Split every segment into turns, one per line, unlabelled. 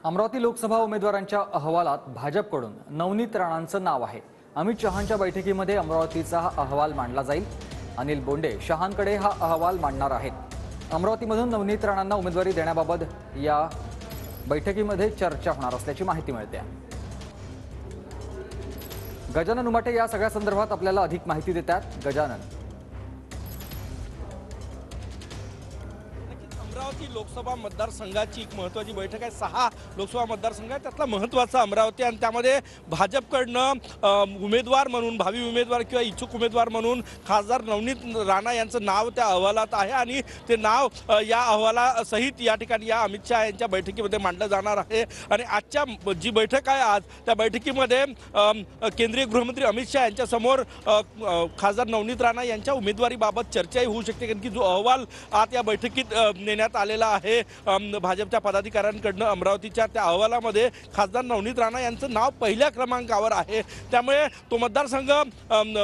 अमरावती लोकसभा उमेदवारांच्या अहवालात भाजपकडून नवनीत राणांचं नाव आहे। अमित शहांच्या बैठकीमध्ये अमरावतीचा हा अहवाल मांडला जाईल। अनिल बोंडे शहांकडे हा अहवाल मांडणार आहेत। अमरावतीमधून नवनीत राणांना उमेदवारी देण्याबाबत या बैठकीमध्ये चर्चा होणार असल्याची माहिती मिळते। गजानन उमाटे या सगळ्या संदर्भात आपल्याला अधिक माहिती देतात। गजानन,
अमरावती लोकसभा मतदारसंघाची एक महत्त्वाची बैठक आहे। 6 लोकसभा मतदारसंघ आहे, त्यातला महत्त्वाचा अमरावती आणि त्यामध्ये भाजपकडनं उमेदवार म्हणून भावी उमेदवार किंवा इच्छुक उमेदवार म्हणून खासदार नवनीत राणा यांचं नाव त्या अहवालात आहे आणि ते नाव या अहवालासहित या ठिकाणी या अमित शहा यांच्या बैठकीमध्ये मांडलं जाणार आहे। आणि आजच्या जी बैठक आहे आज त्या बैठकीमध्ये केंद्रीय गृहमंत्री अमित शहा यांच्या समोर खासदार नवनीत राणा यांच्या उमेदवारीबाबत चर्चाही होऊ शकते, कारण की जो अहवाल आज या बैठकीत नेण्यात आलेला आहे भाजपच्या पदाधिकाऱ्यांकडनं अमरावतीच्या, त्या अहवालामध्ये खासदार नवनीत राणा यांचं नाव पहिल्या क्रमांकावर आहे। त्यामुळे तो मतदारसंघ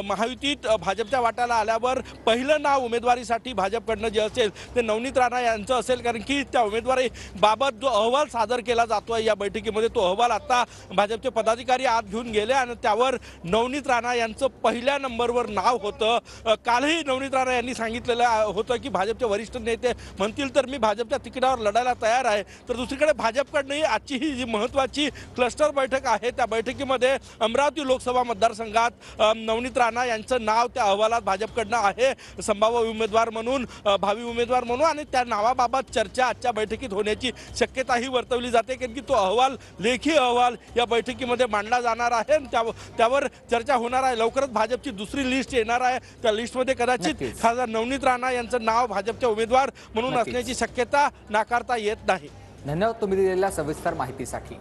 महायुतीत भाजपच्या वाट्याला आल्यावर पहिलं नाव उमेदवारीसाठी भाजपकडनं जे असेल ते नवनीत राणा यांचं असेल, कारण की त्या उमेदवारीबाबत जो अहवाल सादर केला जातोय या बैठकीमध्ये तो अहवाल आता भाजपचे पदाधिकारी आत घेऊन गेले आणि त्यावर नवनीत राणा यांचं पहिल्या नंबरवर नाव होतं। कालही नवनीत राणा यांनी सांगितलेलं होतं की भाजपचे वरिष्ठ नेते म्हणतील तर मी भाजपच्या तिकिटावर लढायला तयार आहे। तर दुसरीकडे भाजपकडनंही आजची ही जी महत्त्वाची क्लस्टर बैठक आहे त्या बैठकीमध्ये अमरावती लोकसभा मतदारसंघात नवनीत राणा यांचं नाव त्या अहवालात भाजपकडनं आहे संभाव्य उमेदवार म्हणून, भावी उमेदवार म्हणून, आणि त्या नावाबाबत चर्चा आजच्या बैठकीत होण्याची शक्यताही वर्तवली जाते, कारण की तो अहवाल लेखी अहवाल या बैठकीमध्ये मांडला जाणार आहे आणि त्यावर चर्चा होणार आहे। लवकरच भाजपची दुसरी लिस्ट येणार आहे, त्या लिस्टमध्ये कदाचित खासदार नवनीत राणा यांचं नाव भाजपचे उमेदवार म्हणून असण्याची शक्यता नाकारता येत नाही।
धन्यवाद तुम्ही दिलेल्या सविस्तर माहितीसाठी।